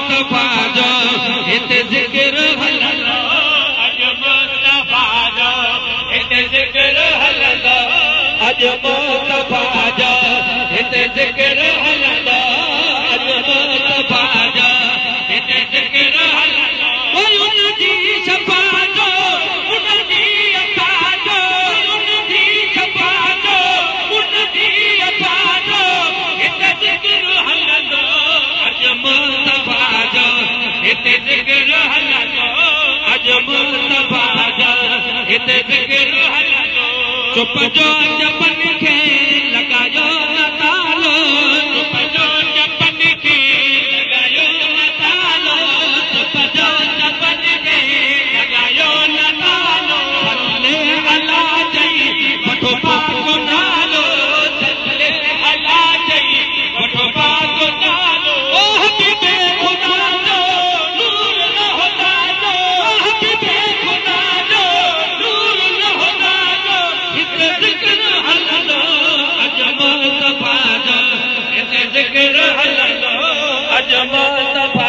मुस्तफा जो हिते ज़िक्र हलंदो अॼु मुस्तफा जो हिते ज़िक्र हलंदो अॼु मुस्तफा जो हिते ज़िक्र हलंदो अॼु मुस्तफा जो हिते ज़िक्र हलंदो कोई उनजी शफ़ा जो उनजी अता जो उनजी शफ़ा जो उनजी अता जो हिते ज़िक्र हलंदो अॼु मुस्तफा जो हिते ज़िक्र हलंदो अॼु मुस्तफा जो हिते ज़िक्र हलंदो चुप जो जपन खे लॻायो न तालो चुप जो जपन खे लॻायो न तालो चुप जो जपन खे लॻायो न तालो सल्ले अला चई वठो पाक नालो सल्ले अला चई वठो पाक नालो ओ हबीबे खुदा जो नूर न होता जो हबीबे खुदा जो नूर न होता जो हिते ज़िक्र हलंदो अॼु मुस्तफा जो हिते ज़िक्र हलंदो अॼु मुस्तफा